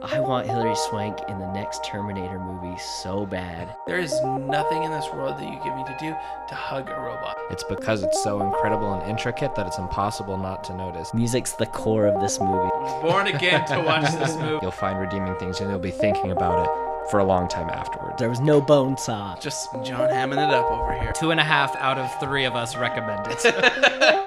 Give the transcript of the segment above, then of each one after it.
I want Hilary Swank in the next Terminator movie so bad. There is nothing in this world that you give me to do to hug a robot. It's because it's so incredible and intricate that it's impossible not to notice. Music's the core of this movie. I was born again to watch this movie. You'll find redeeming things and you'll be thinking about it for a long time afterwards. There was no bone saw. Just John hamming it up over here. 2.5 out of 3 of us recommend it.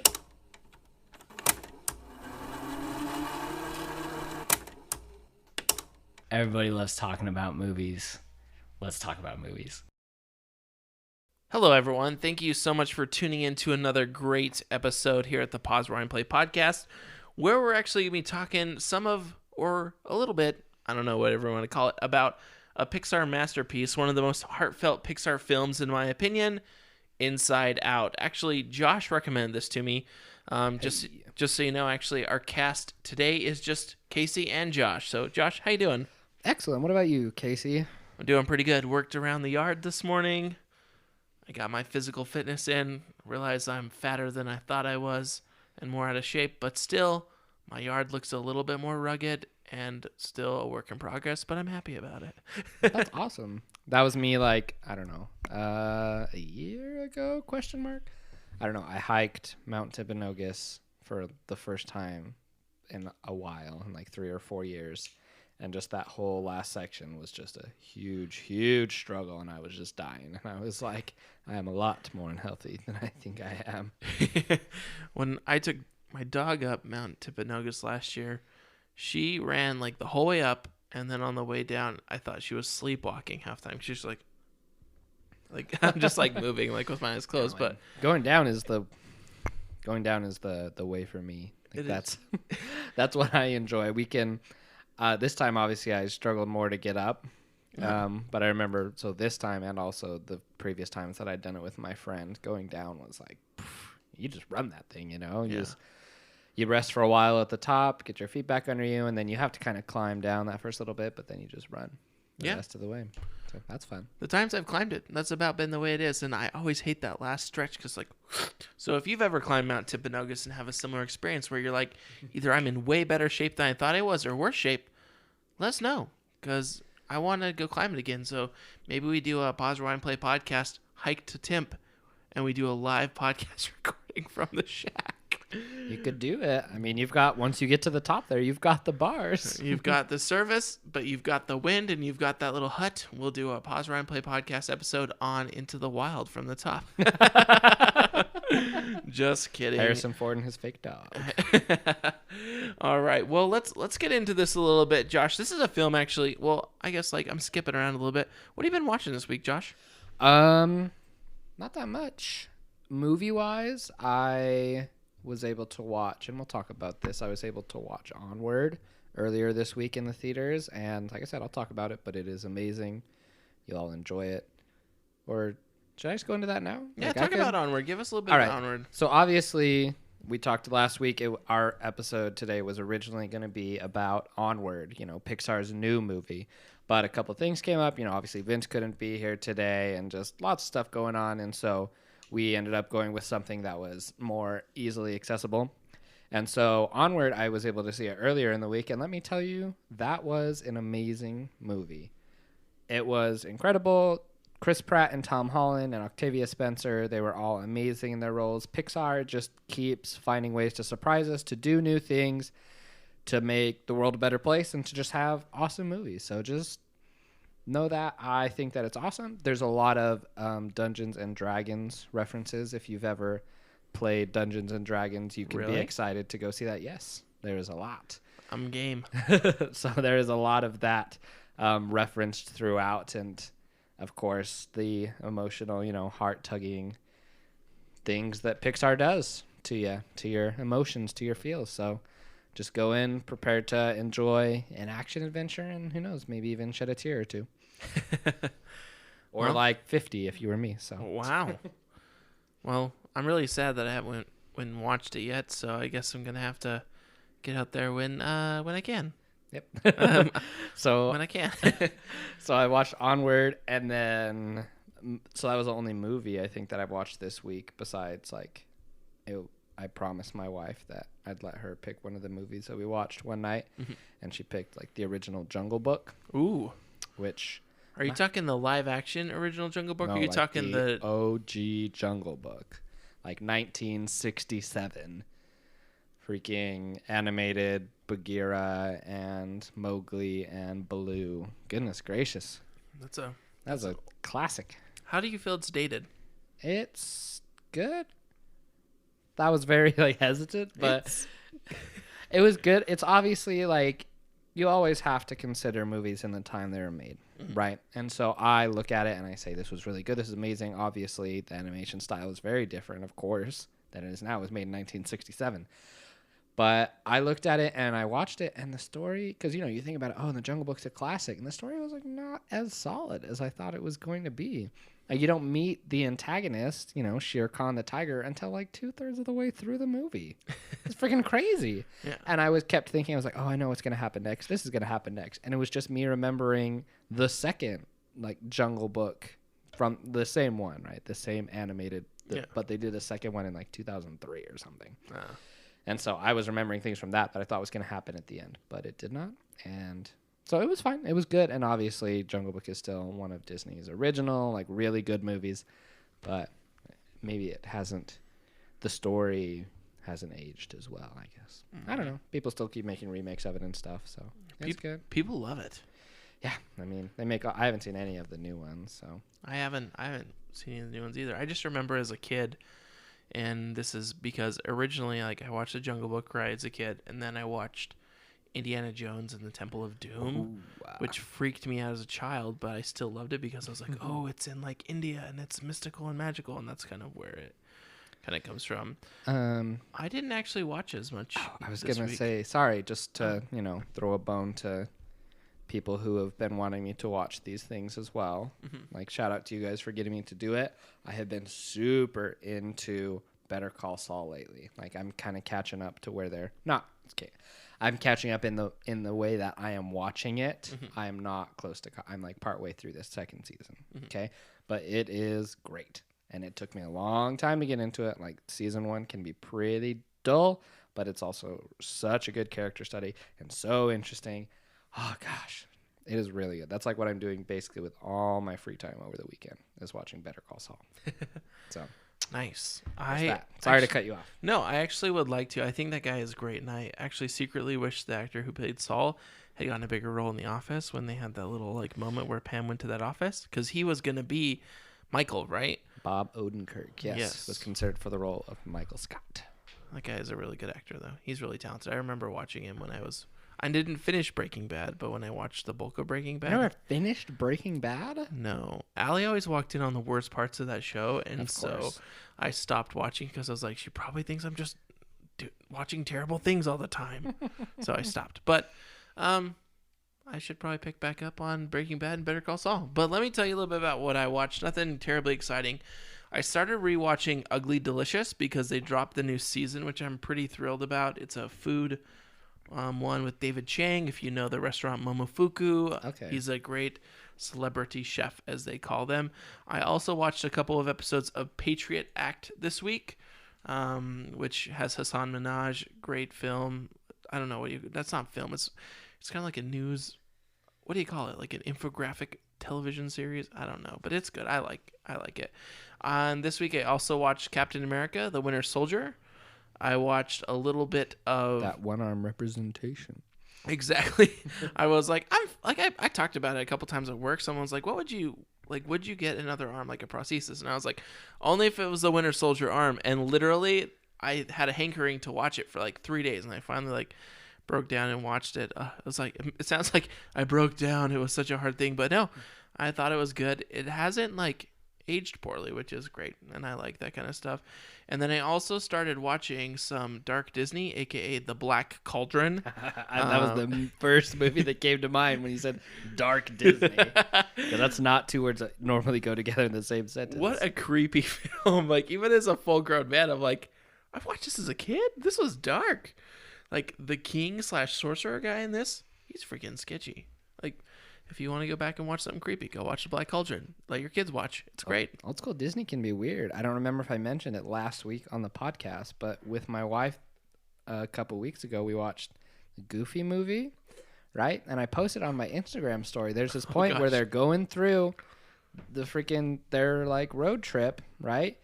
Everybody loves talking about movies. Let's talk about movies. Hello, everyone. Thank you so much for tuning in to another great episode here at the Pause Rewind Play podcast, where we're actually going to be talking or a little bit, I don't know whatever you want to call it, about a Pixar masterpiece, one of the most heartfelt Pixar films, in my opinion, Inside Out. Actually, Josh recommended this to me. Just so you know, actually, our cast today is just Casey and Josh. So, Josh, how you doing? Excellent. What about you, Casey? I'm doing pretty good. Worked around the yard this morning. I got my physical fitness in. Realized I'm fatter than I thought I was and more out of shape. But still, my yard looks a little bit more rugged and still a work in progress. But I'm happy about it. That's awesome. That was me a year ago, question mark? I don't know. I hiked Mount Timpanogos for the first time in a while, in like 3 or 4 years. And just that whole last section was just a huge, huge struggle, and I was just dying. And I was like, I am a lot more unhealthy than I think I am. When I took my dog up Mount Timpanogos last year, she ran like the whole way up, and then on the way down, I thought she was sleepwalking half the time. She was like I'm just like moving like with my eyes closed. But going down is the way for me. That's what I enjoy. We can. This time, obviously, I struggled more to get up. But I remember, so this time and also the previous times that I'd done it with my friend, going down was like, you just run that thing, you know? You rest for a while at the top, get your feet back under you, and then you have to kind of climb down that first little bit, but then you just run the rest of the way. So that's fun. The times I've climbed it, that's about been the way it is, and I always hate that last stretch because, so if you've ever climbed Mount Timpanogos and have a similar experience where you're like, either I'm in way better shape than I thought I was or worse shape, let us know because I want to go climb it again. So maybe we do a Pause Rewind Play podcast, hike to Timp, and we do a live podcast recording from the shack. You could do it. I mean, once you get to the top there, you've got the bars. You've got the service, but you've got the wind, and you've got that little hut. We'll do a Pause Rewind Play podcast episode on Into the Wild from the top. Just kidding. Harrison Ford and his fake dog. All right. Well, let's get into this a little bit, Josh. This is a film, actually. Well, I guess I'm skipping around a little bit. What have you been watching this week, Josh? Not that much. Movie-wise, I was able to watch, and we'll talk about this, I was able to watch Onward earlier this week in the theaters, and like I said, I'll talk about it, but it is amazing. You'll all enjoy it. Or should I just go into that now? Yeah, talk about Onward. Give us a little bit of Onward. So obviously, we talked last week, our episode today was originally going to be about Onward, Pixar's new movie. But a couple things came up. Obviously, Vince couldn't be here today, and just lots of stuff going on, and so we ended up going with something that was more easily accessible. And so Onward, I was able to see it earlier in the week. And let me tell you, that was an amazing movie. It was incredible. Chris Pratt and Tom Holland and Octavia Spencer, they were all amazing in their roles. Pixar just keeps finding ways to surprise us, to do new things, to make the world a better place, and to just have awesome movies. So just know that I think that it's awesome. There's a lot of Dungeons and Dragons references. If you've ever played Dungeons and Dragons, you can be excited to go see that. Yes, there is a lot. I'm game. So there is a lot of that referenced throughout, and of course the emotional, heart-tugging things that Pixar does to you, to your emotions, to your feels. So just go in prepared to enjoy an action adventure, and who knows, maybe even shed a tear or two. Or 50 if you were me. So wow. Well, I'm really sad that I haven't went and watched it yet, so I guess I'm gonna have to get out there when I can. Yep. So when I can. So I watched Onward, and then so that was the only movie I think that I've watched this week besides I promised my wife that I'd let her pick one of the movies that we watched one night, and she picked like the original Jungle Book, Ooh. which Are you talking the live action original Jungle Book? Or are you like talking the OG Jungle Book, like 1967, freaking animated Bagheera and Mowgli and Baloo. Goodness gracious, that's a classic. How do you feel it's dated? It's good. I was very like hesitant, but it was good. It's obviously like you always have to consider movies in the time they were made, right? And so I look at it and I say, this was really good. This is amazing. Obviously, the animation style is very different, of course, than it is now. It was made in 1967. But I looked at it and I watched it, and the story, because, you think about it, oh, and the Jungle Book's a classic, and the story was like not as solid as I thought it was going to be. Like, you don't meet the antagonist, Shere Khan the tiger, until like 2/3 of the way through the movie. It's freaking crazy. Yeah. And I kept thinking, I was like, oh, I know what's going to happen next. This is going to happen next. And it was just me remembering the second like Jungle Book from the same one, right? The same animated, but they did a second one in like 2003 or something. And so I was remembering things from that I thought was going to happen at the end, but it did not. And so it was fine. It was good. And obviously Jungle Book is still one of Disney's original, like really good movies, but maybe the story hasn't aged as well, I guess. I don't know. People still keep making remakes of it and stuff. So it's good. People love it. Yeah. I mean, I haven't seen any of the new ones, so. I haven't seen any of the new ones either. I just remember as a kid, and this is because originally, like, I watched the Jungle Book right as a kid, and then I watched Indiana Jones and the Temple of Doom, which freaked me out as a child, but I still loved it because I was like, oh, it's in like India and it's mystical and magical, and that's kind of where it kind of comes from. I didn't actually watch as much. I was gonna say, sorry, just to throw a bone to people who have been wanting me to watch these things as well. Like, shout out to you guys for getting me to do it. I have been super into Better Call Saul lately. Like, I'm kind of catching up to where they're not. Okay, I'm catching up in the way that I am watching it. I am not close to. I'm like partway through this second season. Okay, but it is great, and it took me a long time to get into it. Like, season 1 can be pretty dull, but it's also such a good character study and so interesting. Oh gosh, it is really good. That's like what I'm doing basically with all my free time over the weekend, is watching Better Call Saul. So nice. Sorry to cut you off. No, I actually would like to. I think that guy is great, and I actually secretly wish the actor who played Saul had gotten a bigger role in The Office when they had that little like moment where Pam went to that office, because he was gonna be Michael, right? Bob Odenkirk, yes, was considered for the role of Michael Scott. That guy is a really good actor, though. He's really talented. I remember watching him when I didn't finish Breaking Bad, but when I watched the bulk of Breaking Bad. You never finished Breaking Bad? No. Allie always walked in on the worst parts of that show, and so I stopped watching because I was like, she probably thinks I'm just watching terrible things all the time. So I stopped. But I should probably pick back up on Breaking Bad and Better Call Saul. But let me tell you a little bit about what I watched. Nothing terribly exciting. I started rewatching Ugly Delicious because they dropped the new season, which I'm pretty thrilled about. It's a food one with David Chang, if you know the restaurant Momofuku. Okay. He's a great celebrity chef, as they call them. I also watched a couple of episodes of Patriot Act this week, which has Hassan Minhaj. Great film. I don't know that's not film. It's kind of like a news. What do you call it? Like an infographic television series. I don't know, but it's good. I like it. This week I also watched Captain America: The Winter Soldier. I watched a little bit of that one-arm representation. Exactly. I was like, I talked about it a couple times at work. Someone was like, would you get another arm, like a prosthesis? And I was like, only if it was the Winter Soldier arm. And literally, I had a hankering to watch it for like 3 days, and I finally broke down and watched it. It sounds like I broke down. It was such a hard thing, but no, I thought it was good. It hasn't aged poorly, which is great, and I like that kind of stuff. And then I also started watching some dark Disney, aka The Black Cauldron. That was the first movie that came to mind when you said dark Disney. Because that's not two words that normally go together in the same sentence. What a creepy film. Even as a full-grown man, I'm like, I watched this as a kid? This was dark. The king/sorcerer guy in this, he's freaking sketchy. Like, if you want to go back and watch something creepy, go watch The Black Cauldron. Let your kids watch. It's great. Old school Disney can be weird. I don't remember if I mentioned it last week on the podcast, but with my wife a couple weeks ago, we watched the Goofy movie, right? And I posted on my Instagram story. There's this point where they're going through their like road trip, right?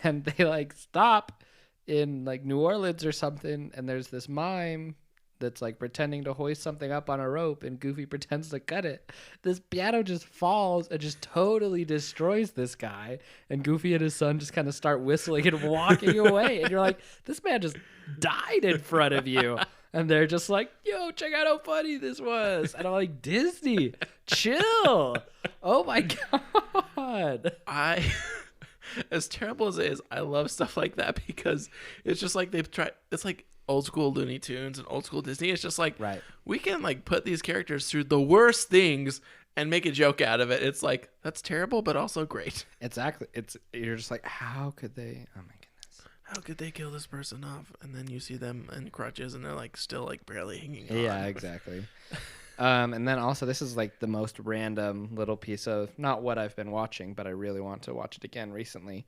And they like stop in like New Orleans or something, and there's this mime that's like pretending to hoist something up on a rope, and Goofy pretends to cut it. This piano just falls and just totally destroys this guy, and Goofy and his son just kind of start whistling and walking away, and you're like, this man just died in front of you. And they're just like, yo, check out how funny this was. And I'm like, Disney, chill. Oh my God. As terrible as it is, I love stuff like that because it's just like it's like old school Looney Tunes and old school Disney. It's just like, right, we can like put these characters through the worst things and make a joke out of it. It's like, that's terrible, but also great. Exactly. You're just like, how could they? Oh my goodness. How could they kill this person off? And then you see them in crutches and they're like still like barely hanging on. Yeah, exactly. And then also this is like the most random little piece of not what I've been watching, but I really want to watch it again recently.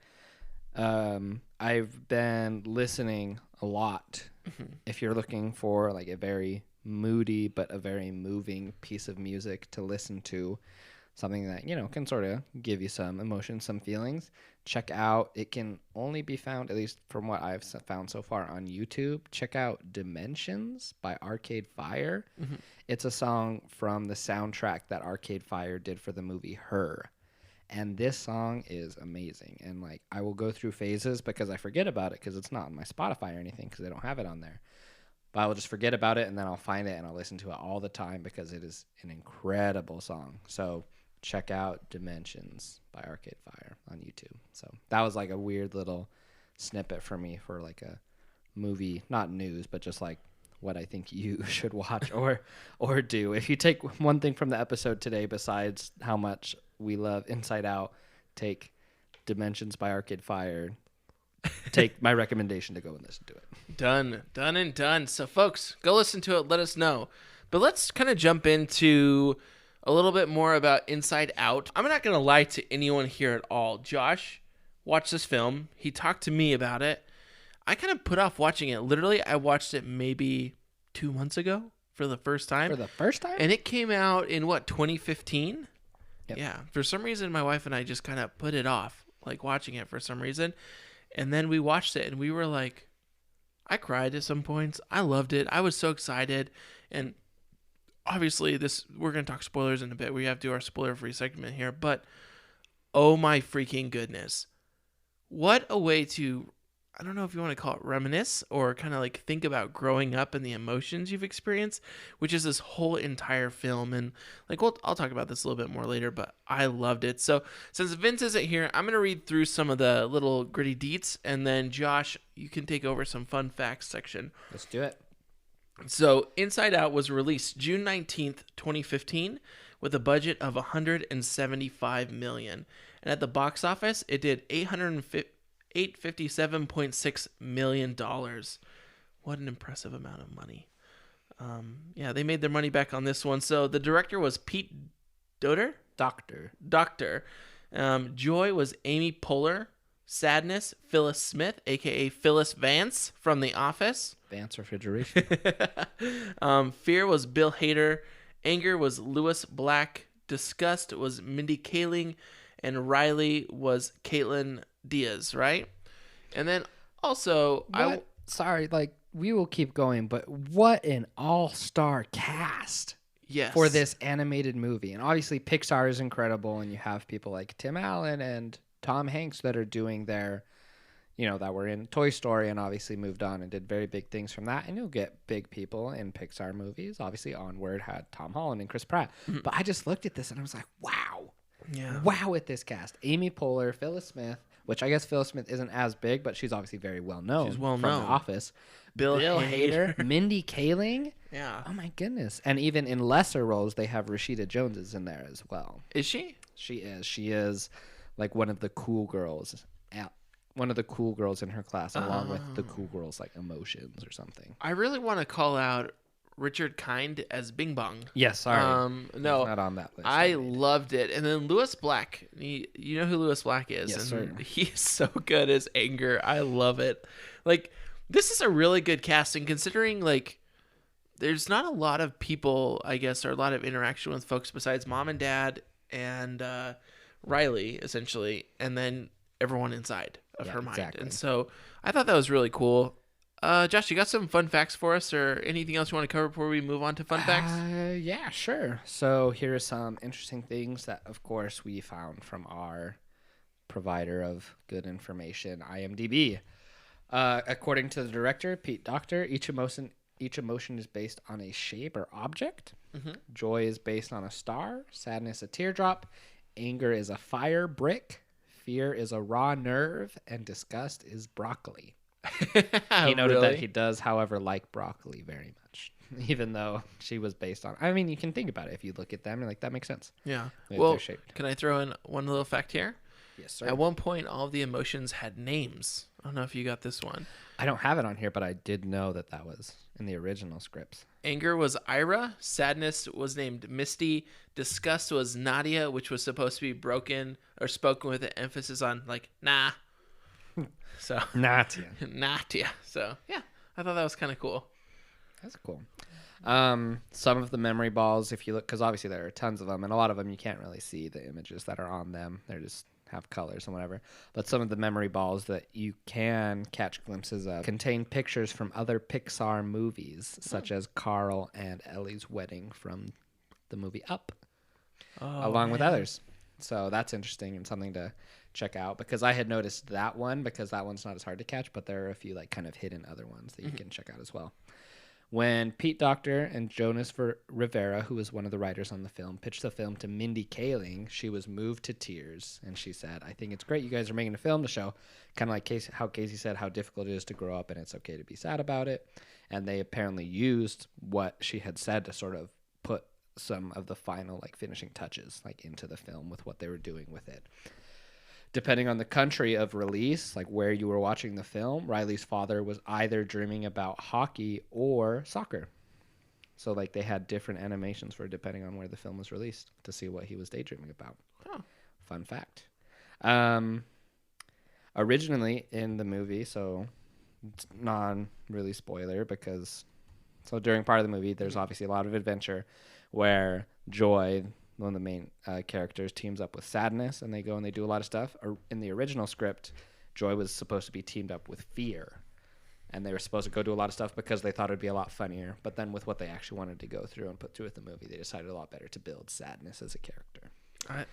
I've been listening a lot. If you're looking for like a very moody but a very moving piece of music to listen to, something that, you know, can sort of give you some emotion, some feelings, check out, it can only be found, at least from what I've found so far, on YouTube. Check out Dimensions by Arcade Fire. It's a song from the soundtrack that Arcade Fire did for the movie Her. And this song is amazing. And like, I will go through phases because I forget about it because it's not on my Spotify or anything because I don't have it on there. But I will just forget about it and then I'll find it and I'll listen to it all the time because it is an incredible song. So check out Dimensions by Arcade Fire on YouTube. So that was like a weird little snippet for me for like a movie, not news, but just like what I think you should watch or do. If you take one thing from the episode today, besides how much we love Inside Out, take Dimensions by Arcade Fire. Take my recommendation to go and listen to it. Done and done. So folks, go listen to it. Let us know. But let's kind of jump into a little bit more about Inside Out. I'm not going to lie to anyone here at all. Josh watched this film. He talked to me about it. I kind of put off watching it. Literally, I watched it maybe 2 months ago for the first time. For the first time? And it came out in, 2015? Yep. Yeah. For some reason, my wife and I just kind of put it off, like watching it for some reason. And then we watched it, and we were like, I cried at some points. I loved it. I was so excited. And obviously, we're going to talk spoilers in a bit. We have to do our spoiler-free segment here. But, oh my freaking goodness. What a way to, I don't know if you want to call it reminisce or kind of like think about growing up and the emotions you've experienced, which is this whole entire film. And like, I'll talk about this a little bit more later, but I loved it. So since Vince isn't here, I'm going to read through some of the little gritty deets, and then Josh, you can take over some fun facts section. Let's do it. So Inside Out was released June 19th, 2015 with a budget of $175 million. And at the box office, it did $857.6 million. What an impressive amount of money. Yeah, they made their money back on this one. So the director was Pete Docter. Joy was Amy Poehler. Sadness, Phyllis Smith, a.k.a. Phyllis Vance from The Office. Vance Refrigeration. Fear was Bill Hader. Anger was Lewis Black. Disgust was Mindy Kaling. And Riley was Caitlin Diaz, right? And then also... we will keep going, but what an all-star cast for this animated movie. And obviously Pixar is incredible, and you have people like Tim Allen and Tom Hanks that are doing their, that were in Toy Story and obviously moved on and did very big things from that. And you'll get big people in Pixar movies. Obviously Onward had Tom Holland and Chris Pratt. Mm-hmm. But I just looked at this and I was like, wow. Yeah. Wow at this cast. Amy Poehler, Phyllis Smith, which I guess Phyllis Smith isn't as big, but she's obviously very well known. She's well from known. The Office. Bill Hader. Mindy Kaling. Yeah. Oh my goodness. And even in lesser roles, they have Rashida Jones is in there as well. Is she? She is. She is like one of the cool girls. One of the cool girls in her class, along with the cool girls like Emotions or something. I really want to call out Richard Kind as Bing Bong. Yes, sorry. No, He's not on that list. I loved it. And then Lewis Black. You know who Lewis Black is? Yes, and sir. He's so good as Anger. I love it. Like, this is a really good casting considering, like, there's not a lot of people, I guess, or a lot of interaction with folks besides mom and dad and Riley, essentially, and then everyone inside of her mind. exactly. And so I thought that was really cool. Josh, you got some fun facts for us or anything else you want to cover before we move on to fun facts? Yeah, sure. So here are some interesting things that, of course, we found from our provider of good information, IMDb. According to the director, Pete Docter, each emotion is based on a shape or object. Mm-hmm. Joy is based on a star. Sadness, a teardrop. Anger is a fire brick. Fear is a raw nerve. And disgust is broccoli. He noted that he does, however, like broccoli very much, even though she was based on. I mean, you can think about it. If you look at them, you're like, that makes sense. Yeah. They're Well, shaped. can I throw in one little fact here? Yes, sir. At one point, all of the emotions had names. I don't know if you got this one. I don't have it on here, but I did know that was in the original scripts. Anger was Ira. Sadness was named Misty. Disgust was Nadia, which was supposed to be broken or spoken with an emphasis on, like, nah. So Not Nadia. So yeah, I thought that was kind of cool. That's cool. Some of the memory balls, if you look, because obviously there are tons of them, and a lot of them you can't really see the images that are on them. They're just have colors and whatever. But some of the memory balls that you can catch glimpses of contain pictures from other Pixar movies, such as Carl and Ellie's wedding from the movie Up, along with others. So that's interesting and something to check out, because I had noticed that one, because that one's not as hard to catch, but there are a few like kind of hidden other ones that you can check out as well. When Pete Docter and Jonas Rivera, who was one of the writers on the film, pitched the film to Mindy Kaling, she was moved to tears, and she said, "I think it's great you guys are making a film to show kind of like how Casey said, how difficult it is to grow up, and it's okay to be sad about it." And they apparently used what she had said to sort of put some of the final like finishing touches like into the film with what they were doing with it. Depending on the country of release, like where you were watching the film, Riley's father was either dreaming about hockey or soccer. So like they had different animations for depending on where the film was released to see what he was daydreaming about. Oh. Fun fact. Originally in the movie, so it's non-really spoiler, because so during part of the movie, there's obviously a lot of adventure where Joy, one of the main characters, teams up with Sadness, and they go and they do a lot of stuff. In the original script, Joy was supposed to be teamed up with Fear, and they were supposed to go do a lot of stuff because they thought it would be a lot funnier. But then with what they actually wanted to go through and put through with the movie, they decided a lot better to build Sadness as a character. I love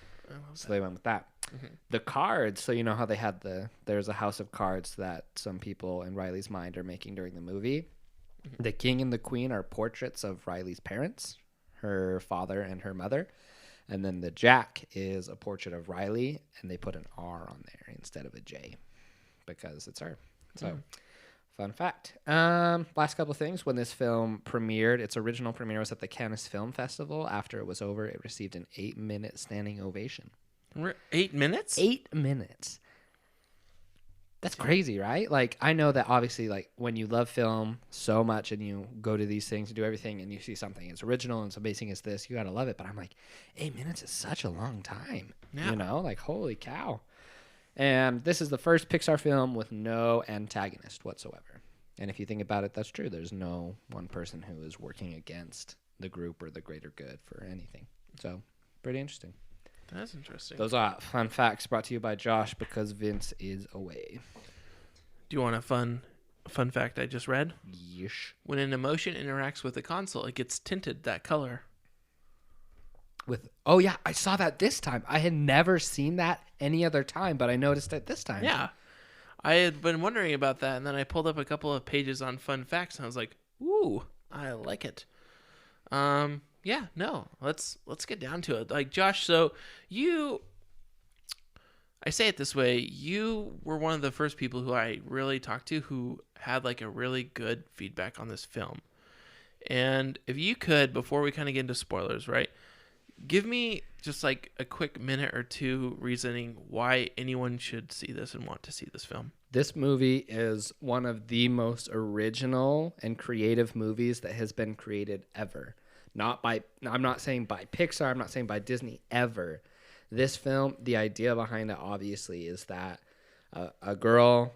So that. they went with that. Mm-hmm. The cards, so you know how they had there's a house of cards that some people in Riley's mind are making during the movie. Mm-hmm. The king and the queen are portraits of Riley's parents, her father and her mother. And then the jack is a portrait of Riley, and they put an R on there instead of a J because it's her. So, fun fact. Last couple of things. When this film premiered, its original premiere was at the Cannes Film Festival. After it was over, it received an 8-minute standing ovation. 8 minutes? 8 minutes. That's crazy, right? Like, I know that obviously, like, when you love film so much and you go to these things and do everything and you see something as original and as amazing as this, you got to love it. But I'm like, 8 minutes is such a long time. Yeah. You know, like, holy cow. And this is the first Pixar film with no antagonist whatsoever. And if you think about it, that's true. There's no one person who is working against the group or the greater good for anything. So, pretty interesting. That's interesting. Those are fun facts brought to you by Josh because Vince is away. Do you want a fun fact I just read? Yeesh. When an emotion interacts with a console, it gets tinted that color. Oh yeah, I saw that this time. I had never seen that any other time, but I noticed it this time. Yeah. I had been wondering about that, and then I pulled up a couple of pages on fun facts, and I was like, ooh, I like it. Yeah, no, let's get down to it. Like, Josh, so I say it this way, you were one of the first people who I really talked to who had like a really good feedback on this film. And if you could, before we kind of get into spoilers, right, give me just like a quick minute or two reasoning why anyone should see this and want to see this film. This movie is one of the most original and creative movies that has been created ever. I'm not saying by Pixar, I'm not saying by Disney, ever. This film, the idea behind it obviously is that a girl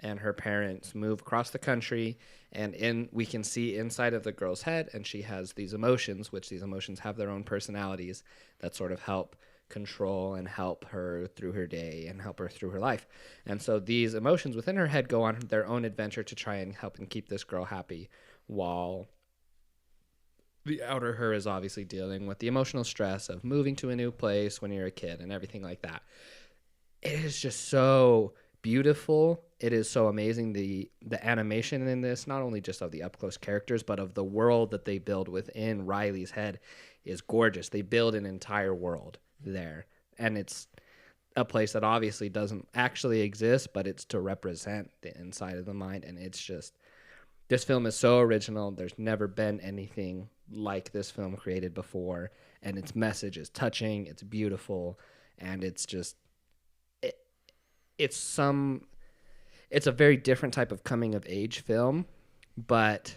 and her parents move across the country, and we can see inside of the girl's head, and she has these emotions, which these emotions have their own personalities that sort of help control and help her through her day and help her through her life. And so these emotions within her head go on their own adventure to try and help and keep this girl happy, while the outer her is obviously dealing with the emotional stress of moving to a new place when you're a kid and everything like that. It is just so beautiful. It is so amazing. The animation in this, not only just of the up close characters, but of the world that they build within Riley's head, is gorgeous. They build an entire world there, and it's a place that obviously doesn't actually exist, but it's to represent the inside of the mind. And it's just, this film is so original. There's never been anything like this film created before, and its message is touching, it's beautiful, and it's just it's a very different type of coming of age film, but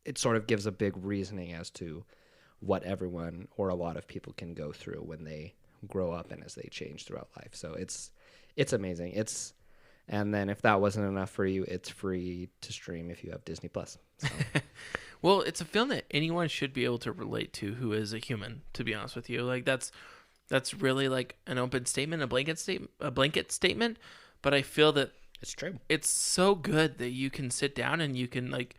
it sort of gives a big reasoning as to what everyone or a lot of people can go through when they grow up and as they change throughout life. So it's amazing. And then if that wasn't enough for you, it's free to stream if you have Disney Plus. So. Well, it's a film that anyone should be able to relate to who is a human, to be honest with you. Like that's really like an open statement, a blanket statement, but I feel that It's true. it's so good that you can sit down and you can like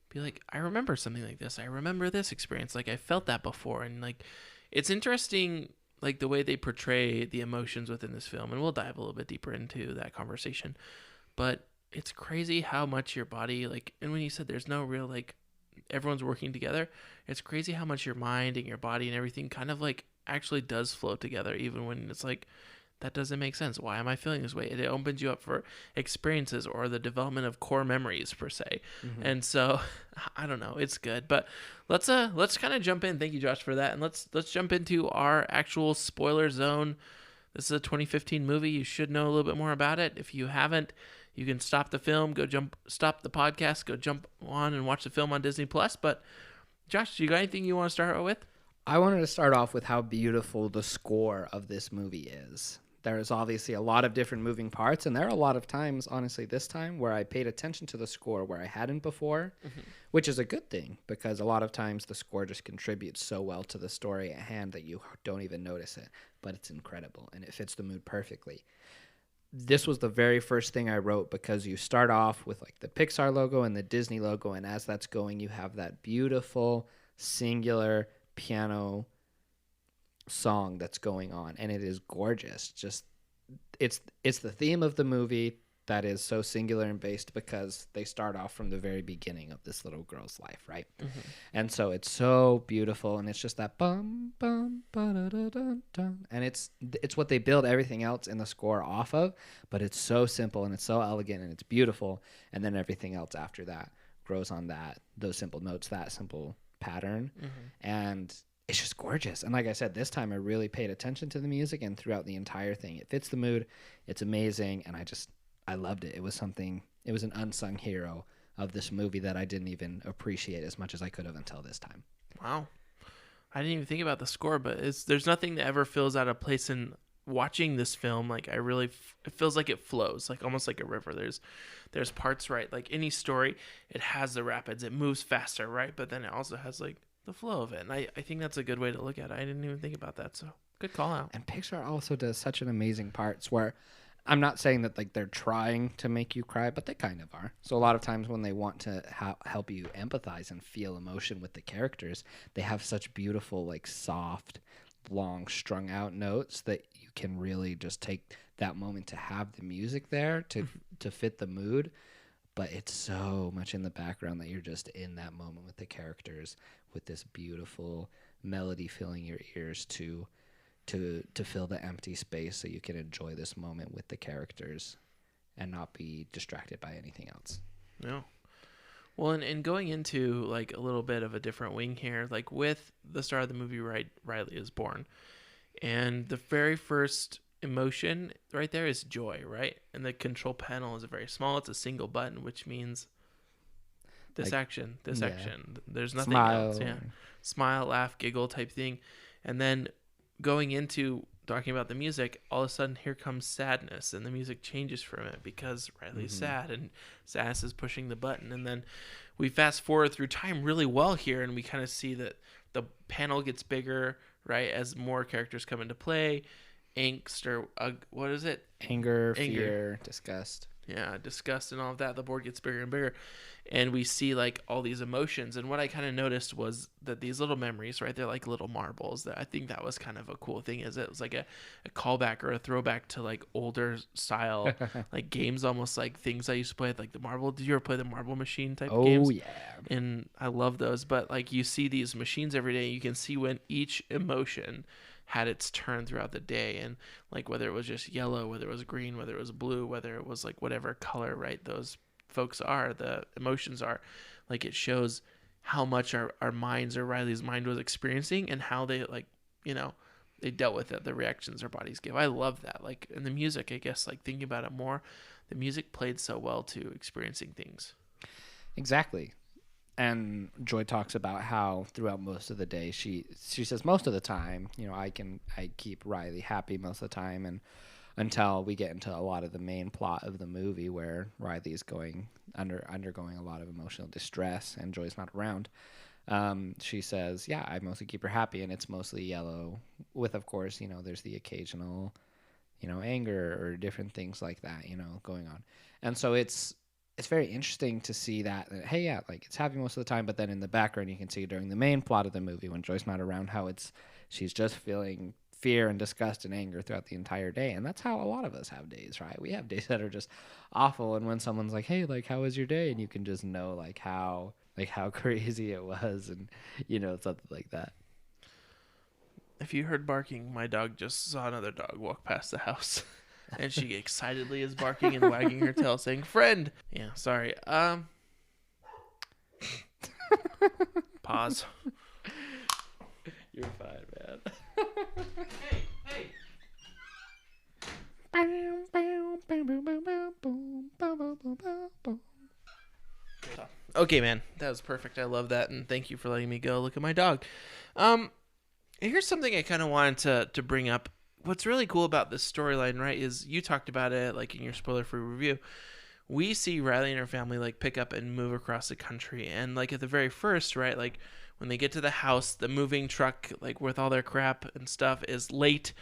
be like, I remember something like this. I remember this experience. Like I felt that before. And like, it's interesting, like the way they portray the emotions within this film. And we'll dive a little bit deeper into that conversation, but it's crazy how much your body, like, and when you said there's no real, like, everyone's working together, it's crazy how much your mind and your body and everything kind of like actually does flow together, even when it's like, that doesn't make sense. Why am I feeling this way? It opens you up for experiences or the development of core memories per se. Mm-hmm. And so I don't know, it's good. But let's kind of jump in. Thank you, Josh, for that. And let's jump into our actual spoiler zone. This is a 2015 movie. You should know a little bit more about it. If you haven't, you can stop the film, stop the podcast, go jump on and watch the film on Disney Plus. But Josh, do you got anything you want to start with? I wanted to start off with how beautiful the score of this movie is. There's obviously a lot of different moving parts, and there are a lot of times, honestly, this time where I paid attention to the score where I hadn't before, which is a good thing, because a lot of times the score just contributes so well to the story at hand that you don't even notice it, but it's incredible, and it fits the mood perfectly. This was the very first thing I wrote, because you start off with like the Pixar logo and the Disney logo, and as that's going, you have that beautiful, singular piano song that's going on, and it is gorgeous. Just it's the theme of the movie that is so singular and based, because they start off from the very beginning of this little girl's life, right? And so it's so beautiful, and it's just that bum bum ba-da-da-dun, dun, and it's what they build everything else in the score off of, but it's so simple and it's so elegant and it's beautiful, and then everything else after that grows on those simple notes, that simple pattern, and it's just gorgeous. And like I said, this time I really paid attention to the music, and throughout the entire thing, it fits the mood. It's amazing, and I loved it. It was an unsung hero of this movie that I didn't even appreciate as much as I could have until this time. Wow. I didn't even think about the score, but there's nothing that ever feels out of place in watching this film. Like it feels like it flows, like almost like a river. There's parts, right? Like any story, it has the rapids, it moves faster, right? But then it also has like the flow of it. And I think that's a good way to look at it. I didn't even think about that. So good call out. And Pixar also does such an amazing parts where I'm not saying that like they're trying to make you cry, but they kind of are. So a lot of times when they want to help you empathize and feel emotion with the characters, they have such beautiful, like soft, long strung out notes that you can really just take that moment to have the music there to fit the mood. But it's so much in the background that you're just in that moment with the characters, with this beautiful melody filling your ears to fill the empty space, so you can enjoy this moment with the characters and not be distracted by anything else. No. Well, and going into like a little bit of a different wing here, like with the star of the movie, Riley is born. And the very first emotion right there is joy, right? And the control panel is very small. It's a single button, which means this Like, action, this yeah. action. There's nothing Smile. else. Yeah. Smile, laugh, giggle type thing. And then going into talking about the music, all of a sudden here comes sadness and the music changes from it because Riley's sad and sadness is pushing the button. And then we fast forward through time really well here and we kind of see that the panel gets bigger, right, as more characters come into play. Angst or what is it? Anger, fear, disgust. Yeah, disgust and all of that. The board gets bigger and bigger, and we see like all these emotions. And what I kind of noticed was that these little memories, right? They're like little marbles. That I think that was kind of a cool thing. Is it was like a callback or a throwback to like older style like games, almost like things I used to play, like the marble. Did you ever play the marble machine type games? Oh yeah. And I love those. But like you see these machines every day, you can see when each emotion had its turn throughout the day, and like whether it was just yellow, whether it was green, whether it was blue, whether it was like whatever color, right, those folks are, the emotions are, like it shows how much our minds or Riley's mind was experiencing and how they like, you know, they dealt with it, the reactions our bodies give. I love that. Like in the music, I guess, like thinking about it more, the music played so well to experiencing things. Exactly. And Joy talks about how throughout most of the day she says most of the time, you know, I keep Riley happy most of the time, and until we get into a lot of the main plot of the movie where Riley is undergoing a lot of emotional distress and Joy's not around. She says, yeah, I mostly keep her happy, and it's mostly yellow with, of course, you know, there's the occasional, you know, anger or different things like that, you know, going on. And so it's very interesting to see that, hey, yeah, like it's happy most of the time, but then in the background you can see during the main plot of the movie when Joy's not around how she's just feeling fear and disgust and anger throughout the entire day. And that's how a lot of us have days, right? We have days that are just awful, and when someone's like, hey, like how was your day, and you can just know like how crazy it was, and you know, something like that. If you heard barking, my dog just saw another dog walk past the house. And she excitedly is barking and wagging her tail, saying, "Friend." Yeah, sorry. Pause. You're fine, man. Hey. Okay, man. That was perfect. I love that, and thank you for letting me go look at my dog. Here's something I kind of wanted to bring up. What's really cool about this storyline, right, is you talked about it like in your spoiler-free review. We see Riley and her family like pick up and move across the country, and like at the very first, right, like when they get to the house, the moving truck like with all their crap and stuff is late,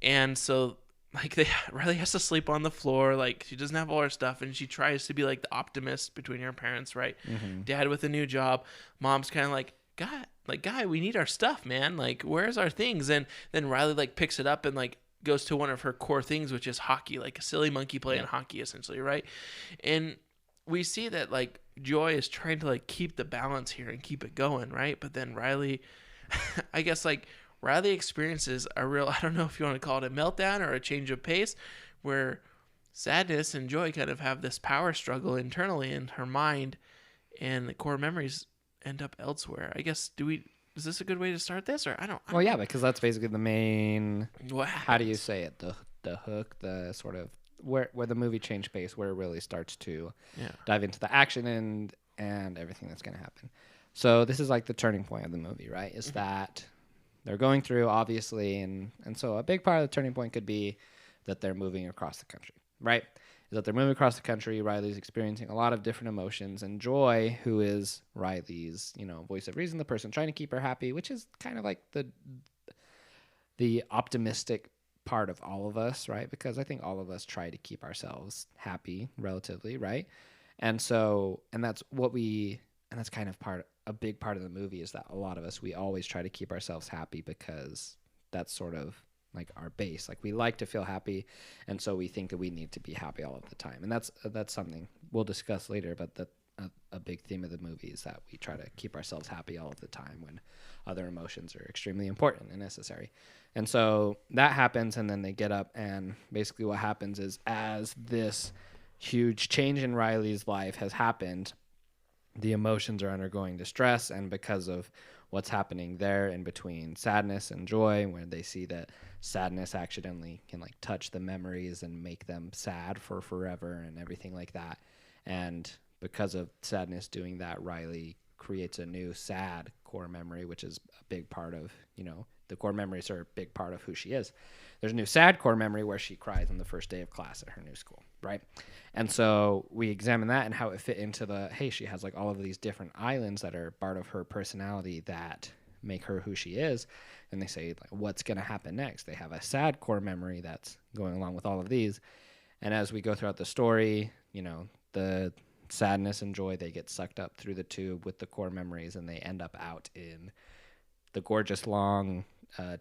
and so like Riley has to sleep on the floor. Like she doesn't have all her stuff, and she tries to be like the optimist between her parents, right? Mm-hmm. Dad with a new job, mom's kind of like, Guy, we need our stuff, man. Like, where's our things? And then Riley like picks it up and like goes to one of her core things, which is hockey, like a silly monkey playing hockey, essentially, right? And we see that like Joy is trying to like keep the balance here and keep it going, right? But then Riley, I guess like Riley experiences a real, I don't know if you want to call it a meltdown or a change of pace, where sadness and joy kind of have this power struggle internally in her mind, and the core memories end up elsewhere. I guess is this a good way to start this, or I don't Well, yeah, because that's basically the main. What how do you say it? The hook, the sort of where the movie changed pace, where it really starts to dive into the action and everything that's going to happen. So this is like the turning point of the movie, right? Is that they're going through, obviously, and so a big part of the turning point could be that they're moving across the country, right? Is that they're moving across the country. Riley's experiencing a lot of different emotions, and Joy, who is Riley's, you know, voice of reason, the person trying to keep her happy, which is kind of like the optimistic part of all of us, right? Because I think all of us try to keep ourselves happy relatively, right? And that's kind of a big part of the movie, is that a lot of us, we always try to keep ourselves happy because that's sort of like our base. Like we like to feel happy, and so we think that we need to be happy all of the time. And that's something we'll discuss later, but a big theme of the movie is that we try to keep ourselves happy all of the time when other emotions are extremely important and necessary. And so that happens, and then they get up, and basically what happens is, as this huge change in Riley's life has happened, the emotions are undergoing distress, and because of what's happening there in between sadness and joy, where they see that sadness accidentally can like touch the memories and make them sad for forever and everything like that. And because of sadness doing that, Riley creates a new sad core memory, which is a big part of, the core memories are a big part of who she is. There's a new sad core memory where she cries on the first day of class at her new school, right? And so we examine that and how it fit into hey, she has like all of these different islands that are part of her personality that make her who she is. And they say, like, what's going to happen next? They have a sad core memory that's going along with all of these. And as we go throughout the story, the sadness and joy, they get sucked up through the tube with the core memories, and they end up out in the gorgeous long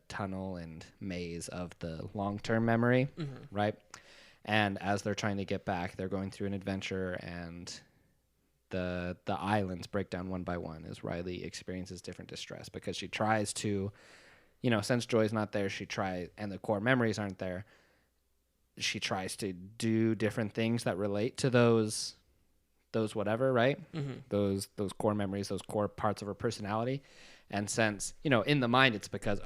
tunnel and maze of the long-term memory, right? And as they're trying to get back, they're going through an adventure, and the islands break down one by one as Riley experiences different distress because she tries to, since joy's not there, and the core memories aren't there, she tries to do different things that relate to those whatever, right? Those core memories, those core parts of her personality. And since, in the mind, it's because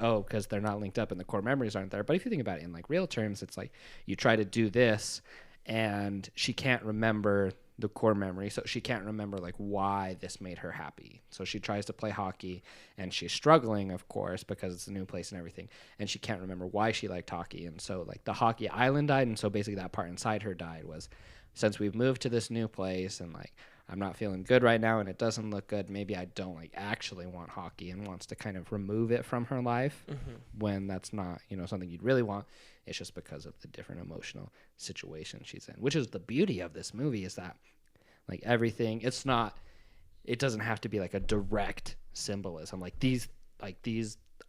they're not linked up and the core memories aren't there. But if you think about it in like real terms, it's like you try to do this and she can't remember the core memory. So she can't remember like why this made her happy. So she tries to play hockey and she's struggling, of course, because it's a new place and everything. And she can't remember why she liked hockey. And so like the hockey island died. And so basically that part inside her died was, since we've moved to this new place and like I'm not feeling good right now and it doesn't look good, maybe I don't like actually want hockey, and wants to kind of remove it from her life when that's not, something you'd really want. It's just because of the different emotional situation she's in, which is the beauty of this movie, is that like everything, it doesn't have to be like a direct symbolism. Like these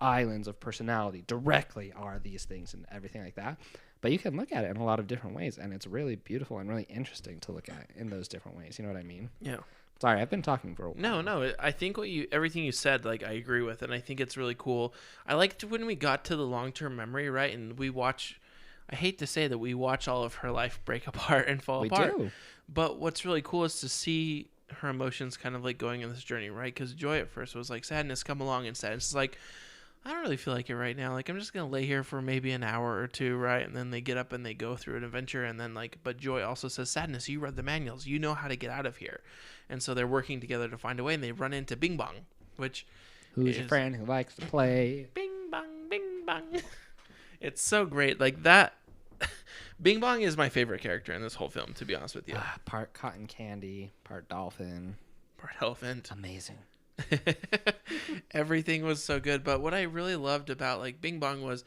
islands of personality directly are these things and everything like that. But you can look at it in a lot of different ways, and it's really beautiful and really interesting to look at in those different ways. You know what I mean? Yeah. Sorry, I've been talking for a while. No. I think everything you said, like, I agree with, and I think it's really cool. I liked when we got to the long-term memory, right? And we watch. I hate to say that we watch all of her life break apart and fall apart. We do. But what's really cool is to see her emotions kind of like going in this journey, right? Because joy at first was like sadness, come along, and sadness is like, I don't really feel like it right now. Like, I'm just going to lay here for maybe an hour or two, right? And then they get up and they go through an adventure. And then, like, but Joy also says, sadness, you read the manuals. You know how to get out of here. And so they're working together to find a way. And they run into Bing Bong, who's your friend who likes to play? Bing Bong, Bing Bong. It's so great. Like, that. Bing Bong is my favorite character in this whole film, to be honest with you. Part cotton candy, part dolphin. Part elephant. Amazing. Everything was so good, but what I really loved about like Bing Bong was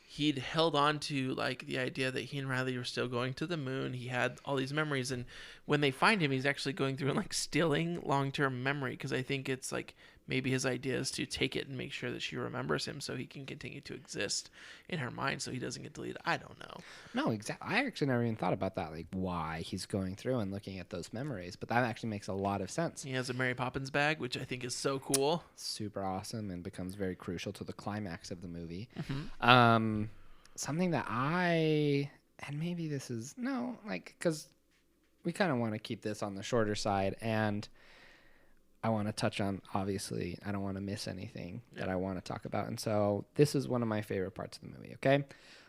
he'd held on to like the idea that he and Riley were still going to the moon. He had all these memories, and when they find him, he's actually going through and like stealing long-term memory, because I think it's like maybe his idea is to take it and make sure that she remembers him so he can continue to exist in her mind so he doesn't get deleted. I don't know. No, exactly. I actually never even thought about that, like why he's going through and looking at those memories, but that actually makes a lot of sense. He has a Mary Poppins bag, which I think is so cool. Super awesome, and becomes very crucial to the climax of the movie. Mm-hmm. Something that and maybe this is, no, like, because we kind of want to keep this on the shorter side, and I want to touch on, obviously, I don't want to miss anything that I want to talk about. And so this is one of my favorite parts of the movie, okay?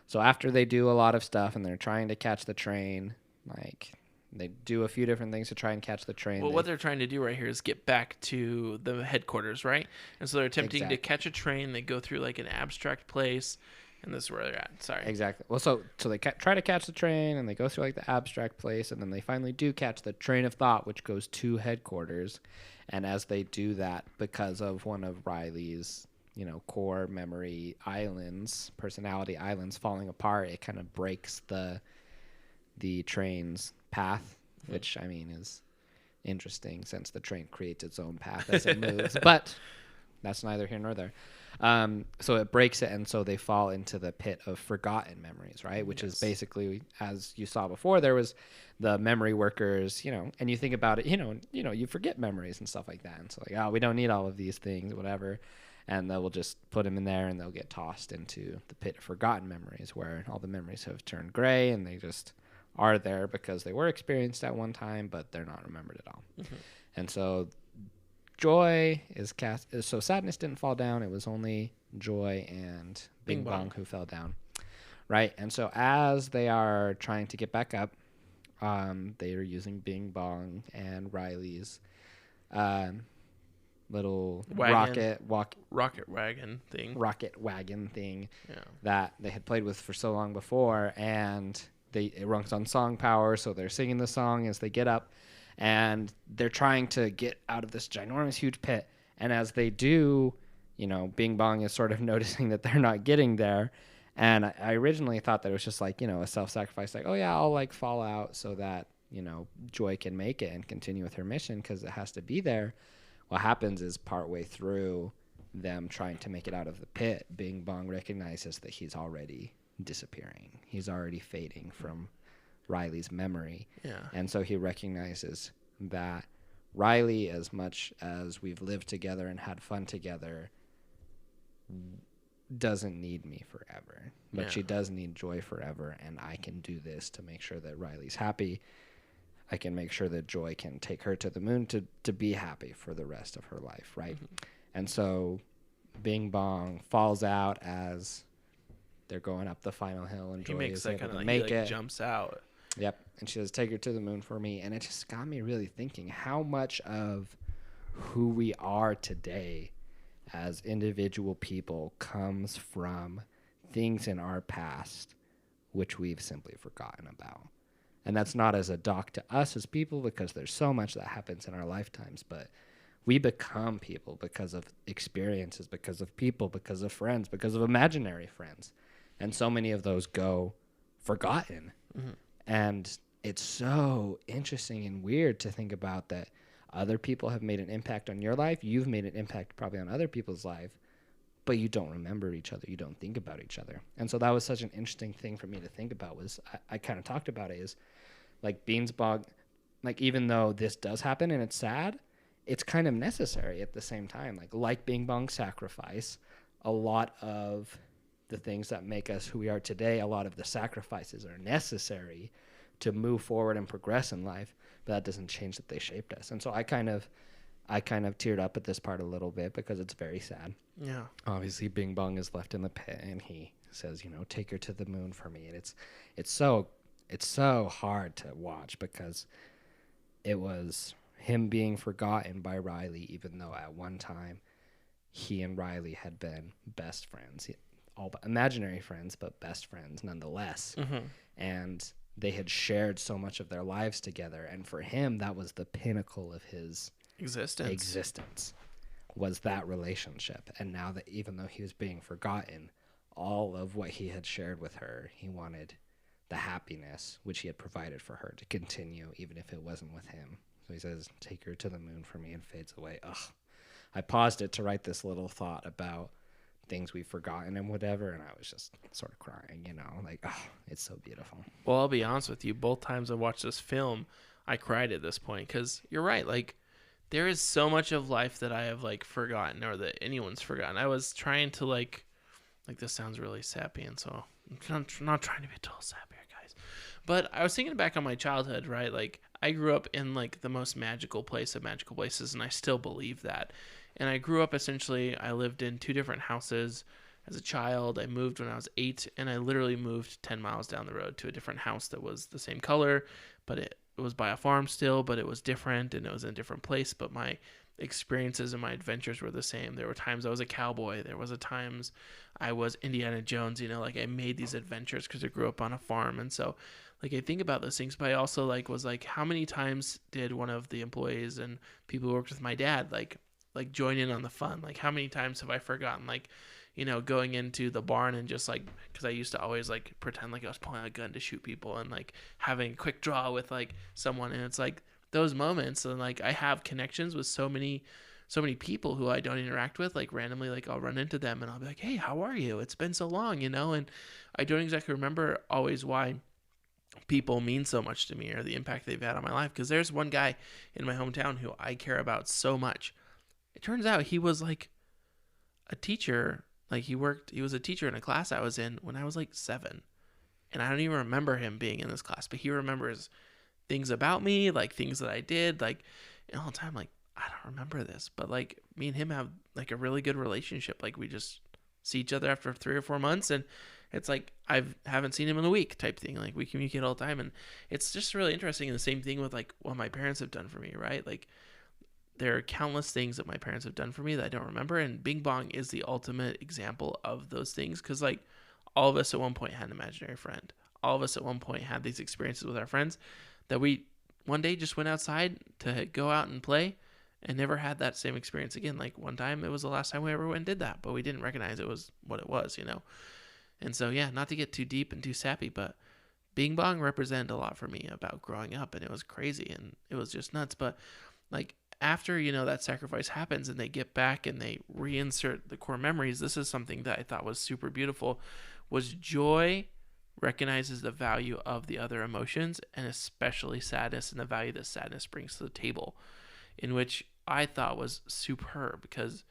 So after they do a lot of stuff and they're trying to catch the train, like they do a few different things to try and catch the train. Well, what they're trying to do right here is get back to the headquarters, right? And so they're attempting to catch a train. They go through like an abstract place, and this is where they're at. Sorry. Exactly. Well, so they try to catch the train, and they go through like the abstract place, and then they finally do catch the train of thought, which goes to headquarters. And as they do that, because of one of Riley's, core memory islands, personality islands falling apart, it kind of breaks the train's path, which, I mean, is interesting since the train creates its own path as it moves. But that's neither here nor there. So it breaks it, and so they fall into the pit of forgotten memories, right? Which is basically, as you saw before, there was the memory workers, and you think about it, you forget memories and stuff like that. And so like, we don't need all of these things, whatever. And they will just put them in there, and they'll get tossed into the pit of forgotten memories, where all the memories have turned gray, and they just are there because they were experienced at one time, but they're not remembered at all. Mm-hmm. And so Joy is cast. So Sadness didn't fall down. It was only Joy and Bing Bong who fell down. Right. And so as they are trying to get back up, they are using Bing Bong and Riley's little Wagon. rocket wagon thing Yeah. that they had played with for so long before, and it runs on song power, so they're singing the song as they get up, and they're trying to get out of this ginormous huge pit. And as they do, Bing Bong is sort of noticing that they're not getting there. And I originally thought that it was just like, a self-sacrifice, like, oh yeah, I'll like fall out so that, Joy can make it and continue with her mission because it has to be there. What happens is partway through them trying to make it out of the pit, Bing Bong recognizes that he's already disappearing. He's already fading from Riley's memory. Yeah. And so he recognizes that Riley, as much as we've lived together and had fun together, doesn't need me forever. But she does need Joy forever, and I can do this to make sure that Riley's happy. I can make sure that Joy can take her to the moon to be happy for the rest of her life, right? Mm-hmm. And so Bing Bong falls out as they're going up the final hill, and Joy is able to make it. Jumps out. Yep. And she says, take her to the moon for me. And it just got me really thinking how much of who we are today as individual people comes from things in our past which we've simply forgotten about. And that's not as a dock to us as people, because there's so much that happens in our lifetimes, but we become people because of experiences, because of people, because of friends, because of imaginary friends. And so many of those go forgotten. Mm-hmm. And it's so interesting and weird to think about that other people have made an impact on your life. You've made an impact probably on other people's life, but you don't remember each other. You don't think about each other. And so that was such an interesting thing for me to think about. Was I kind of talked about it is like Beansbog, like even though this does happen and it's sad, it's kind of necessary at the same time. Like Bing Bong's sacrifice, a lot of the things that make us who we are today, a lot of the sacrifices are necessary to move forward and progress in life, but that doesn't change that they shaped us. And so I kind of teared up at this part a little bit because it's very sad. Yeah. Obviously Bing Bong is left in the pit and he says, take her to the moon for me. And it's so hard to watch because it was him being forgotten by Riley, even though at one time he and Riley had been best friends, all imaginary friends, but best friends nonetheless. Mm-hmm. And they had shared so much of their lives together. And for him, that was the pinnacle of his existence was that relationship. And now that even though he was being forgotten, all of what he had shared with her, he wanted the happiness which he had provided for her to continue, even if it wasn't with him. So he says, take her to the moon for me, and fades away. Ugh. I paused it to write this little thought about things we've forgotten and whatever, and I was just sort of crying, like, oh, it's so beautiful. Well, I'll be honest with you, both times I watched this film, I cried at this point, because you're right, like, there is so much of life that I have, like, forgotten, or that anyone's forgotten. I was trying to, like this sounds really sappy, and so I'm not trying to be a total sap here, guys. But I was thinking back on my childhood, right? Like, I grew up in, like, the most magical place of magical places, and I still believe that. And I grew up, essentially, I lived in 2 different houses as a child. I moved when I was 8, and I literally moved 10 miles down the road to a different house that was the same color, but it was by a farm still, but it was different, and it was in a different place, but my experiences and my adventures were the same. There were times I was a cowboy. There was times I was Indiana Jones, like, I made these adventures because I grew up on a farm. And so, like, I think about those things, but I also, like, was like, how many times did one of the employees and people who worked with my dad, like join in on the fun? Like, how many times have I forgotten, like, going into the barn and just, like, because I used to always, like, pretend like I was pulling a gun to shoot people, and, like, having a quick draw with, like, someone. And it's like those moments, and, like, I have connections with so many people who I don't interact with, like, randomly. Like, I'll run into them and I'll be like, hey, how are you? It's been so long, and I don't exactly remember always why people mean so much to me or the impact they've had on my life. Because there's one guy in my hometown who I care about so much. It turns out he was, like, a teacher. Like, he was a teacher in a class I was in when I was, like, 7. And I don't even remember him being in this class, but he remembers things about me, like, things that I did, like, and all the time, like, I don't remember this, but like me and him have like a really good relationship. Like we just see each other after 3 or 4 months, and it's like haven't seen him in a week type thing. Like we communicate all the time, and it's just really interesting. And the same thing with like what my parents have done for me, right? Like there are countless things that my parents have done for me that I don't remember, and Bing Bong is the ultimate example of those things. Because like all of us at one point had an imaginary friend. All of us at one point had these experiences with our friends that we one day just went outside to go out and play and never had that same experience again. Like one time, it was the last time we ever went and did that, but we didn't recognize it was what it was, you know? And so, yeah, not to get too deep and too sappy, but Bing Bong represented a lot for me about growing up, and it was crazy and it was just nuts. But like after, you know, that sacrifice happens and they get back and they reinsert the core memories, this is something that I thought was super beautiful, was joy recognizes the value of the other emotions, and especially sadness and the value that sadness brings to the table, in which I thought was superb, because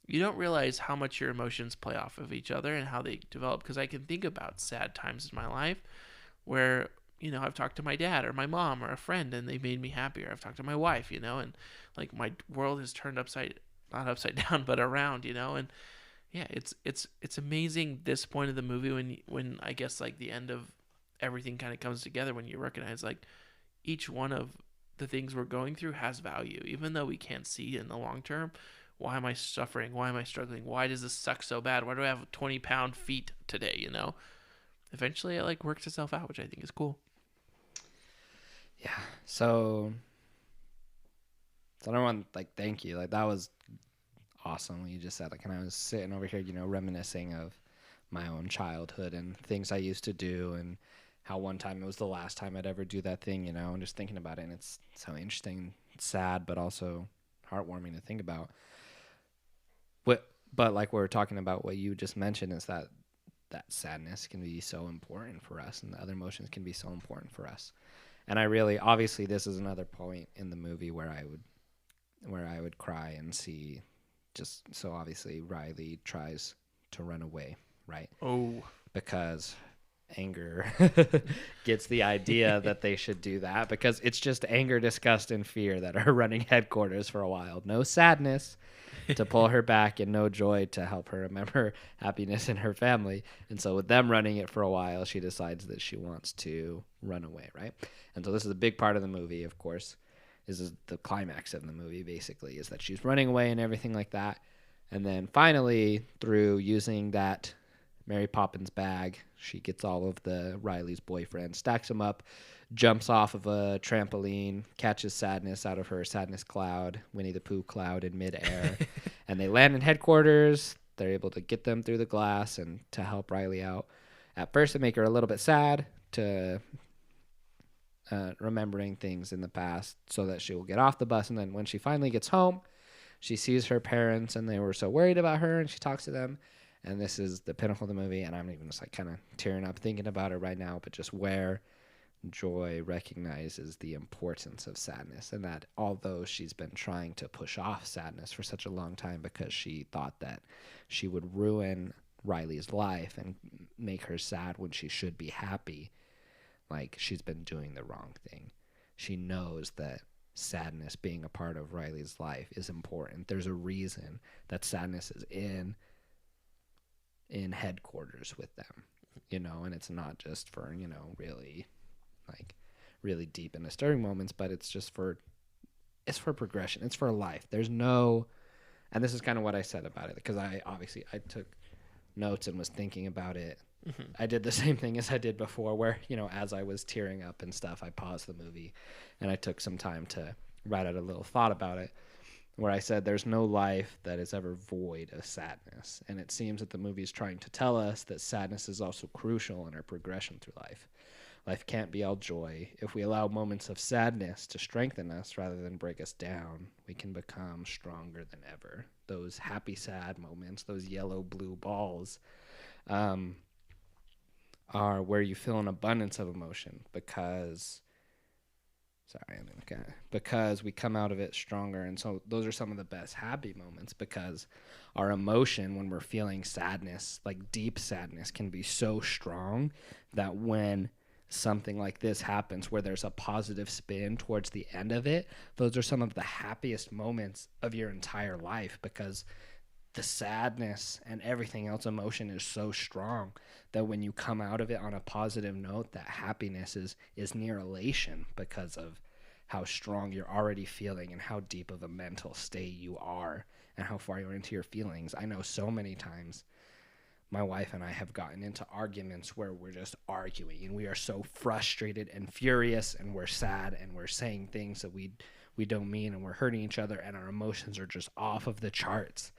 you don't realize how much your emotions play off of each other and how they develop. Because I can think about sad times in my life where, you know, I've talked to my dad or my mom or a friend and they made me happier. I've talked to my wife, you know, and like my world has turned not upside down, but around, you know. And yeah, it's amazing this point of the movie when I guess like the end of everything kind of comes together, when you recognize like each one of the things we're going through has value, even though we can't see in the long term. Why am I suffering? Why am I struggling? Why does this suck so bad? Why do I have 20-pound feet today? You know, eventually it like works itself out, which I think is cool. Yeah. So everyone, like, thank you. Like, that was awesome what you just said. Like, and I was sitting over here, you know, reminiscing of my own childhood and things I used to do, and how one time it was the last time I'd ever do that thing, you know, and just thinking about it. And it's so interesting, sad, but also heartwarming to think about. But like we were talking about, what you just mentioned is that sadness can be so important for us, and the other emotions can be so important for us. And I really, obviously, this is another point in the movie where I would cry and see, just so obviously Riley tries to run away, right? Oh, Because anger gets the idea that they should do that, because it's just anger, disgust, and fear that are running headquarters for a while. No sadness to pull her back, and no joy to help her remember happiness in her family. And so with them running it for a while, she decides that she wants to run away, right? And so this is a big part of the movie, of course. This is the climax of the movie, basically, is that she's running away and everything like that. And then finally, through using that Mary Poppins bag, she gets all of the Riley's boyfriends, stacks them up, jumps off of a trampoline, catches Sadness out of her sadness cloud, Winnie the Pooh cloud in midair, and they land in headquarters. They're able to get them through the glass and to help Riley out. At first, it make her a little bit sad to remembering things in the past so that she will get off the bus. And then when she finally gets home, she sees her parents, and they were so worried about her, and she talks to them. And this is the pinnacle of the movie, and I'm even just like kind of tearing up thinking about it right now, but just where Joy recognizes the importance of sadness, and that although she's been trying to push off sadness for such a long time because she thought that she would ruin Riley's life and make her sad when she should be happy, like, she's been doing the wrong thing. She knows that sadness being a part of Riley's life is important. There's a reason that sadness is in headquarters with them, you know, and it's not just for, you know, really deep and disturbing moments, but it's just for progression. It's for life. There's no, and this is kind of what I said about it, because I took notes and was thinking about it. Mm-hmm. I did the same thing as I did before, where, you know, as I was tearing up and stuff, I paused the movie and I took some time to write out a little thought about it, where I said there's no life that is ever void of sadness. And it seems that the movie is trying to tell us that sadness is also crucial in our progression through life. Life can't be all joy. If we allow moments of sadness to strengthen us rather than break us down, we can become stronger than ever. Those happy, sad moments, those yellow, blue balls, are where you feel an abundance of emotion, because we come out of it stronger. And so those are some of the best happy moments, because our emotion when we're feeling sadness, like deep sadness, can be so strong that when something like this happens where there's a positive spin towards the end of it, those are some of the happiest moments of your entire life, because the sadness and everything else, emotion is so strong that when you come out of it on a positive note, that happiness is near elation because of how strong you're already feeling and how deep of a mental state you are and how far you're into your feelings. I know so many times my wife and I have gotten into arguments where we're just arguing and we are so frustrated and furious and we're sad and we're saying things that we don't mean and we're hurting each other and our emotions are just off of the charts.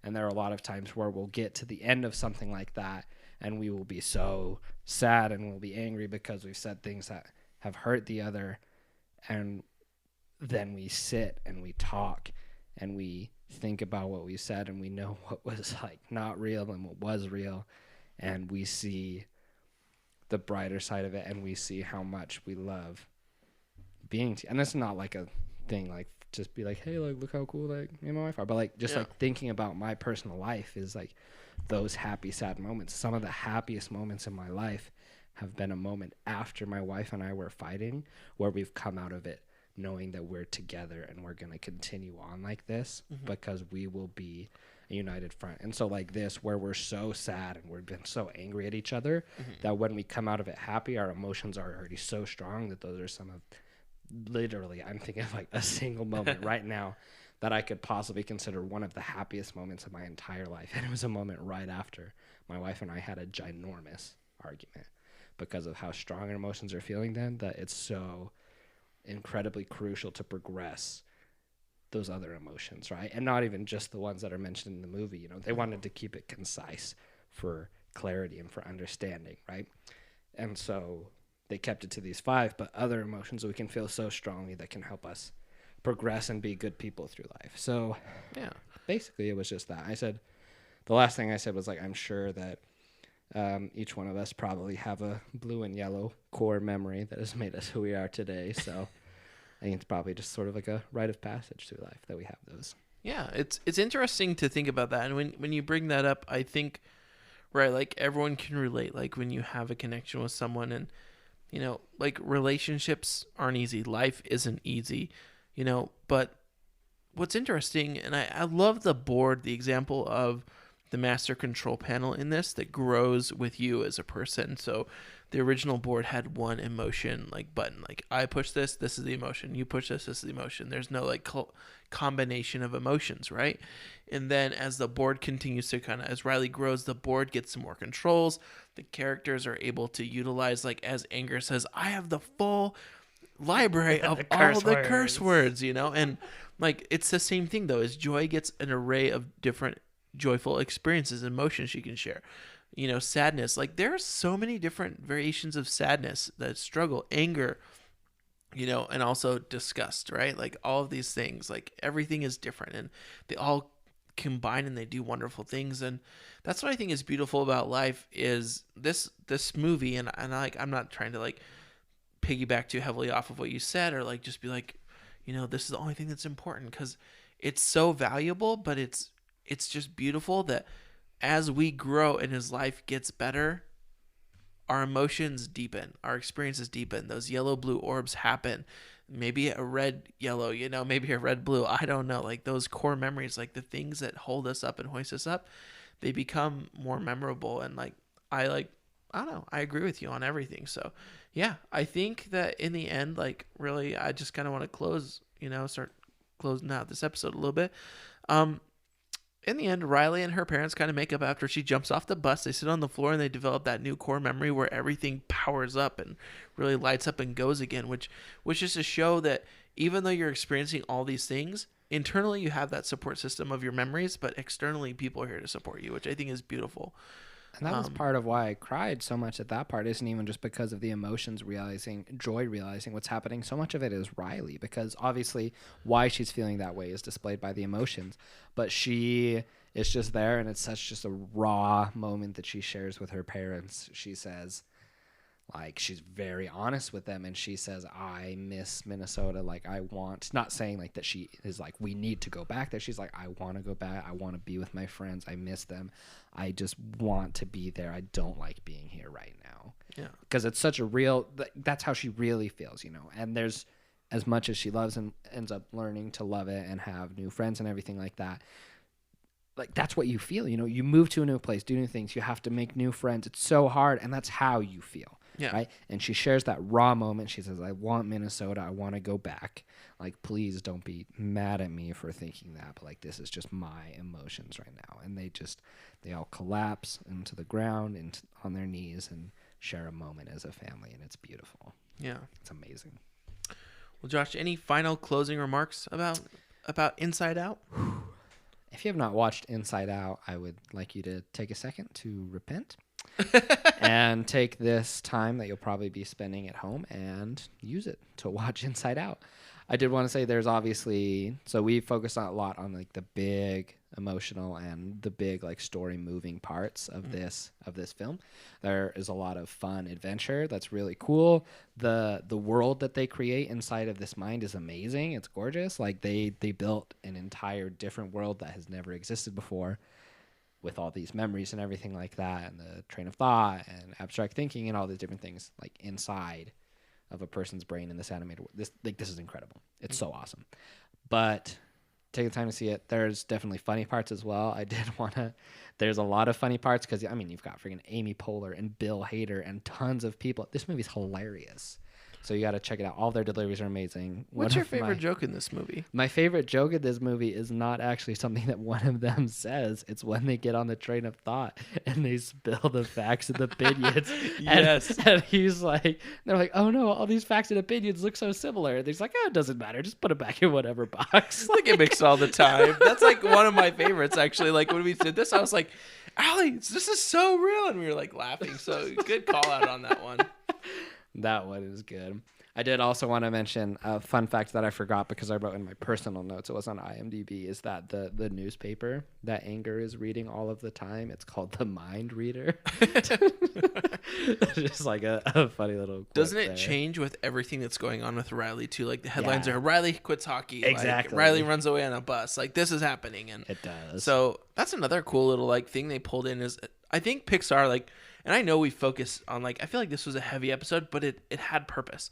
And there are a lot of times where we'll get to the end of something like that and we will be so sad and we'll be angry because we've said things that have hurt the other. And then we sit and we talk and we think about what we said and we know what was like not real and what was real, and we see the brighter side of it and we see how much we love being and it's not like a thing like just be like, hey, like look how cool like me and my wife are, but like just like thinking about my personal life is like those happy sad moments. Some of the happiest moments in my life have been a moment after my wife and I were fighting where we've come out of it knowing that we're together and we're going to continue on like this because we will be a united front. And so like this, where we're so sad and we've been so angry at each other that when we come out of it happy, our emotions are already so strong that those are some of literally, I'm thinking of like a single moment right now that I could possibly consider one of the happiest moments of my entire life. And it was a moment right after my wife and I had a ginormous argument because of how strong our emotions are feeling then, that it's so incredibly crucial to progress those other emotions, right? And not even just the ones that are mentioned in the movie. You know, they wanted to keep it concise for clarity and for understanding, right? And so they kept it to these 5, but other emotions we can feel so strongly that can help us progress and be good people through life. So Yeah. basically it was just that. I said, the last thing I said was like, I'm sure that each one of us probably have a blue and yellow core memory that has made us who we are today. So I think it's probably just sort of like a rite of passage through life that we have those. Yeah, it's interesting to think about that. And when you bring that up, I think, right, like everyone can relate. Like when you have a connection with someone and, you know, like relationships aren't easy. Life isn't easy, you know, but what's interesting, and I love the board, the example of the master control panel in this that grows with you as a person. So the original board had one emotion like button, like I push this is the emotion, you push this is the emotion. There's no like combination of emotions, right? And then as the board continues to kind of, as Riley grows, the board gets some more controls. The characters are able to utilize, like as Anger says, I have the full library of all the curse words, you know? And like it's the same thing though, as Joy gets an array of different joyful experiences and emotions she can share. You know, sadness, like there are so many different variations of sadness, that struggle, anger, you know, and also disgust, right? Like all of these things, like everything is different and they all combine and they do wonderful things. And that's what I think is beautiful about life is this movie. And like, I'm not trying to like piggyback too heavily off of what you said or like just be like, you know, this is the only thing that's important, because it's so valuable, but it's just beautiful that as we grow and his life gets better, our emotions deepen, our experiences deepen. Those yellow blue orbs happen. Maybe a red yellow, you know, maybe a red blue. I don't know. Like those core memories, like the things that hold us up and hoist us up, they become more memorable. And like I don't know. I agree with you on everything. So yeah, I think that in the end, like really, I just kind of want to close, you know, start closing out this episode a little bit. In the end, Riley and her parents kind of make up after she jumps off the bus. They sit on the floor and they develop that new core memory where everything powers up and really lights up and goes again, which is to show that even though you're experiencing all these things, internally you have that support system of your memories, but externally people are here to support you, which I think is beautiful. And that was part of why I cried so much at that part. Isn't even just because of the emotions Joy realizing what's happening. So much of it is Riley, because obviously why she's feeling that way is displayed by the emotions. But she is just there, and it's such just a raw moment that she shares with her parents. She says, Like, she's very honest with them, and she says, I miss Minnesota. Like, I want, not saying like that she is like, we need to go back there. She's like, I want to go back. I want to be with my friends. I miss them. I just want to be there. I don't like being here right now. Yeah. Because it's such a real, that's how she really feels, you know. And there's, as much as she loves and ends up learning to love it and have new friends and everything like that, like, that's what you feel, you know. You move to a new place, do new things. You have to make new friends. It's so hard, and that's how you feel. Yeah. Right. And she shares that raw moment. She says, I want Minnesota. I want to go back. Like, please don't be mad at me for thinking that. But like, this is just my emotions right now. And they all collapse into the ground and on their knees and share a moment as a family. And it's beautiful. Yeah. It's amazing. Well, Josh, any final closing remarks about Inside Out? If you have not watched Inside Out, I would like you to take a second to repent. And take this time that you'll probably be spending at home and use it to watch Inside Out. I did want to say there's obviously, so we focus a lot on like the big emotional and the big like story moving parts of this film. There is a lot of fun adventure that's really cool. The world that they create inside of this mind is amazing. It's gorgeous. Like they built an entire different world that has never existed before, with all these memories and everything like that, and the train of thought and abstract thinking and all these different things like inside of a person's brain in this animated world. This is incredible. It's so awesome. But take the time to see it. There's definitely funny parts as well. I did want to, there's a lot of funny parts because, I mean, you've got freaking Amy Poehler and Bill Hader and tons of people. This movie's hilarious. So you got to check it out. All their deliveries are amazing. What's your favorite joke in this movie? My favorite joke in this movie is not actually something that one of them says. It's when they get on the train of thought and they spill the facts and opinions. Yes. And he's like, they're like, oh no, all these facts and opinions look so similar. And he's like, oh, it doesn't matter. Just put it back in whatever box. Like gimmicks all the time. That's like one of my favorites, actually. Like when we did this, I was like, Allie, this is so real. And we were like laughing. So good call out on that one. That one is good. I did also want to mention a fun fact that I forgot because I wrote in my personal notes. It was on IMDb. Is that the newspaper that Anger is reading all of the time? It's called The Mind Reader. Just like a funny little quip. Doesn't it there. change with everything that's going on with Riley too? Like the headlines Yeah. are Riley quits hockey. Exactly. Like, Riley runs away on a bus. Like this is happening. And It does. so that's another cool little like thing they pulled in is I think Pixar like, and I know we focus on like, I feel like this was a heavy episode, but it had purpose.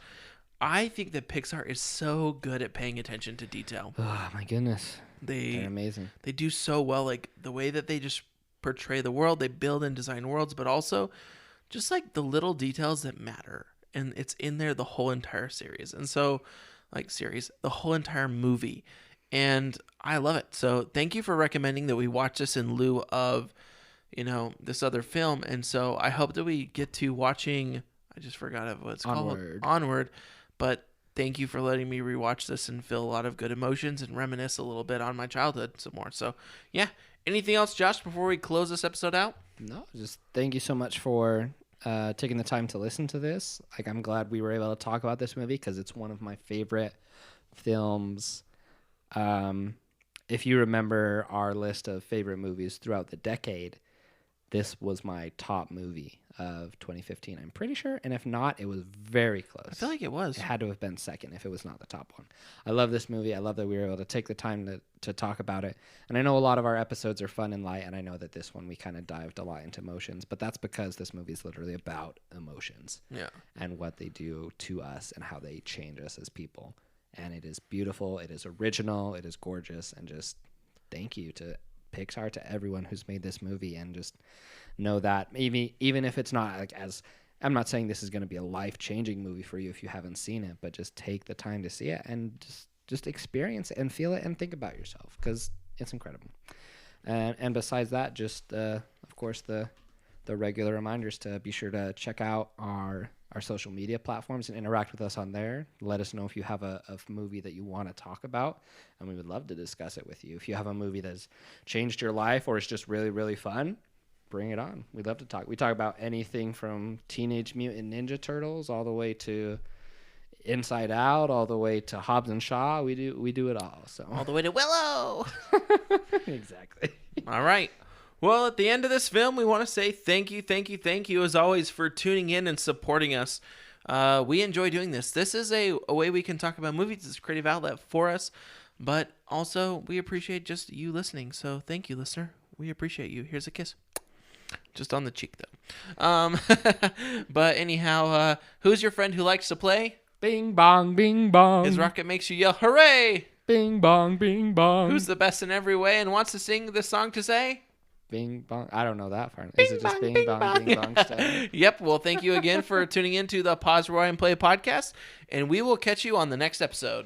I think that Pixar is so good at paying attention to detail. Oh my goodness. They're They amazing. they do so well, like the way that they just portray the world, they build and design worlds, but also just like the little details that matter. And it's in there the whole entire series. And so the whole entire movie. And I love it. So thank you for recommending that we watch this in lieu of, this other film. And so I hope that we get to watching, I just forgot what it's called. Onward. But thank you for letting me rewatch this and feel a lot of good emotions and reminisce a little bit on my childhood some more. So yeah. Anything else, Josh, before we close this episode out? No, just thank you so much for taking the time to listen to this. Like, I'm glad we were able to talk about this movie because it's one of my favorite films. If you remember our list of favorite movies throughout the decade, this was my top movie of 2015, I'm pretty sure. And if not, it was very close. I feel like it was. It had to have been second if it was not the top one. I love this movie. I love that we were able to take the time to talk about it. And I know a lot of our episodes are fun and light, and I know that this one we kind of dived a lot into emotions, but that's because this movie is literally about emotions. Yeah. And what they do to us and how they change us as people. And it is beautiful. It is original. It is gorgeous. And just thank you to Pixar, to everyone who's made this movie, and just know that even if it's not like as, I'm not saying this is going to be a life-changing movie for you if you haven't seen it, but just take the time to see it and just experience it and feel it and think about yourself because it's incredible. And besides that, just of course the regular reminders to be sure to check out our social media platforms and interact with us on there. Let us know if you have a movie that you want to talk about, and we would love to discuss it with you. If you have a movie that's changed your life or is just really, really fun, bring it on. We'd love to talk. We talk about anything from Teenage Mutant Ninja Turtles all the way to Inside Out, all the way to Hobbs and Shaw. We do it all. So All the way to Willow. exactly. All right. Well, at the end of this film, we want to say thank you as always for tuning in and supporting us. We enjoy doing this. This is a way we can talk about movies. It's a creative outlet for us, but also we appreciate just you listening. So thank you, listener. We appreciate you. Here's a kiss. Just on the cheek, though. But anyhow, who's your friend who likes to play? Bing bong, bing bong. His rocket makes you yell, hooray! Bing bong, bing bong. Who's the best in every way and wants to sing this song to say? Bing bong. I don't know that part. Is it just bing bong, bing bong stuff? Yep. Well, thank you again for tuning in to the Pause, Rewind, and Play podcast, and we will catch you on the next episode.